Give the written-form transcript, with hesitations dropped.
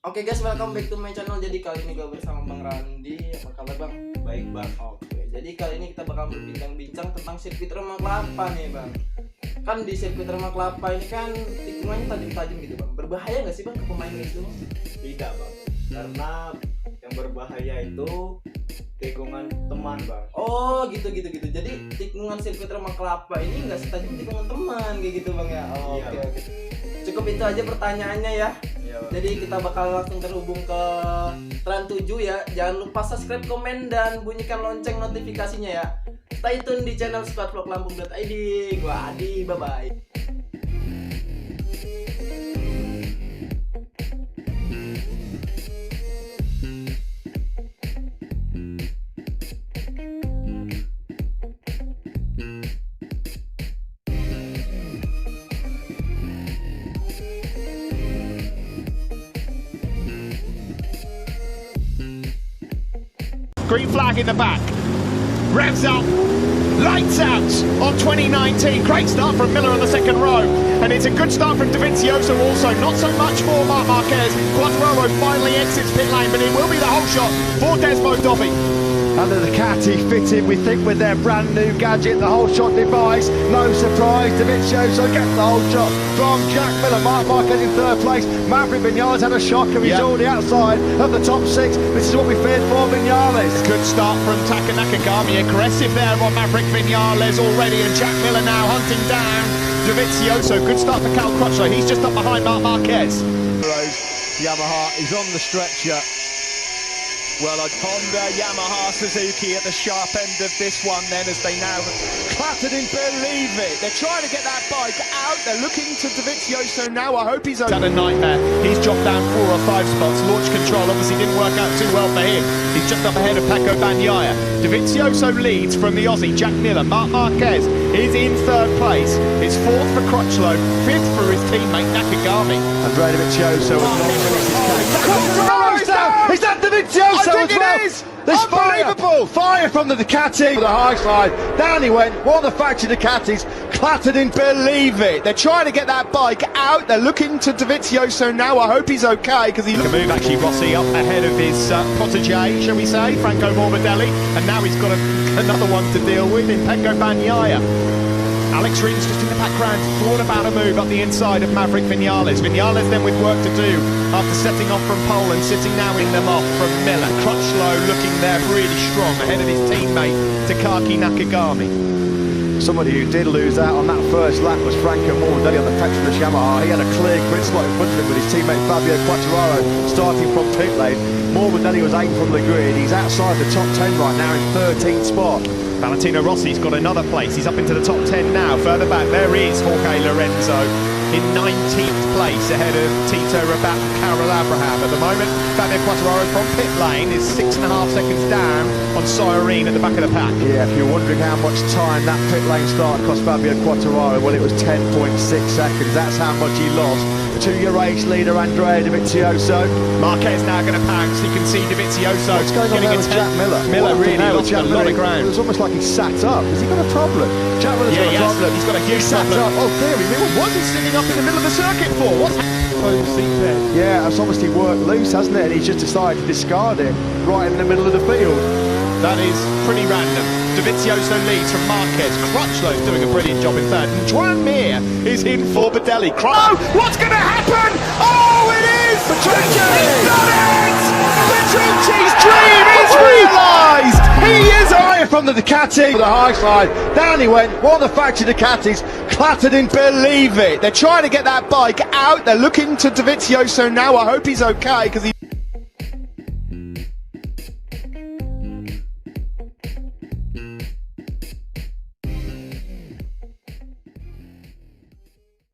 Oke guys, welcome back to my channel. Jadi kali ini gue bersama Bang Randi. Apa kabar Bang? Baik Bang. Oke, jadi kali ini kita bakal berbincang-bincang tentang sirkuit romakelapa nih Bang. Kan di sirkuit romakelapa ini kan tikungannya tajam-tajam gitu Bang. Berbahaya nggak sih Bang ke pemain itu? Tidak Bang, karena yang berbahaya itu tikungan teman Bang. Oh gitu. Jadi tikungan sirkuit romakelapa ini nggak setajam tikungan teman kayak gitu Bang ya. Iya, Oke. Bang. Cukup itu aja pertanyaannya ya. Iya, Bang. Jadi kita bakal langsung terhubung ke Trans 7 ya. Jangan lupa subscribe, komen, dan bunyikan lonceng notifikasinya ya. Stay tune di channel vlog Lampung.id. Gua Adi, bye-bye. Green flag in the back. Revs up. Lights out on 2019. Great start from Miller on the second row. And it's a good start from Davizioso also. Not so much for Marc Marquez. Quartararo finally exits pit lane, but it will be the whole shot for Desmo Dobby. Under the Ducati fitted, we think, with their brand new gadget, the whole shot device. No surprise, Davizioso gets the whole shot from Jack Miller. Marc Marquez in third place. Maverick Vinales had a shocker. He's already outside of the top six. This is what we feared for Vinales. Good start from Taka Nakagami. Aggressive there on Maverick Vinales already. And Jack Miller now hunting down Davizioso. Good start for Cal Crutchlow. He's just up behind Marc Marquez. Yamaha is on the stretcher. Well, a Honda, Yamaha, Suzuki at the sharp end of this one then, as they now clattered in, believe it. They're trying to get that bike out. They're looking to Davizioso now. I hope he's had a nightmare. He's dropped down 4 or 5 spots. Launch control obviously didn't work out too well for him. He's just up ahead of Paco Bagnaia. Davizioso leads from the Aussie, Jack Miller. Marc Marquez is in third place. It's 4th for Crutchlow, 5th for his teammate Nakagami. Andrea Davizioso has not finished his case. Is that Davizioso I think as well? it is! There's Unbelievable! Fire from the Ducati. The high side. Down he went. One of the factory Ducatis clattered in. Believe it. They're trying to get that bike out. They're looking to Davizioso now. I hope he's okay, because he can move actually Rossi up ahead of his protege, shall we say, Franco Morbidelli, and now he's got another one to deal with in Pecco Bagnaia. Alex Rins just in the background, thought about a move up the inside of Maverick Vinales. Vinales then with work to do after setting off from pole and sitting now in them off from Miller. Crutchlow looking there really strong ahead of his teammate Takaki Nakagami. Somebody who did lose out on that first lap was Franco Morbidelli on the Petronas Yamaha. He had a clear grid slot in front of him with his teammate Fabio Quartararo starting from pit lane. Morbidelli was 8 from the grid. He's outside the top 10 right now in 13th spot. Valentino Rossi's got another place. He's up into the top 10 now. Further back, there is Jorge Lorenzo in 19th place ahead of Tito Rabat and Carol Abraham. At the moment, Fabio Quartararo from pit lane is 6.5 seconds down on Cyrene at the back of the pack. Yeah, if you're wondering how much time that pit lane start cost Fabio Quartararo, well, it was 10.6 seconds. That's how much he lost to your race leader, Andrea Davizioso. Marquez now going to pounce. You can see Davizioso What's going on there with Jack Miller? Miller really lost a lot of ground. It was almost like he sat up. Has he got a problem? Jack Miller's got a problem. He's got a huge sat problem. up. Oh, theory. What was he sitting up in the middle of the circuit for? What's Yeah, that's obviously worked loose, hasn't it? And he's just decided to discard it right in the middle of the field. That is pretty random. Davizioso leads from Marquez. Crutchlow's doing a brilliant job in third. And Joan Mir is in for Morbidelli. Oh, what's going to happen? Oh, it is! Petrucci! He's done it! Petrucci's dream is realised! He is higher from the Ducati. The high side. Down he went. One of the factory Ducatis clattered in. Believe it. They're trying to get that bike out. They're looking to Davizioso now. I hope he's okay, because he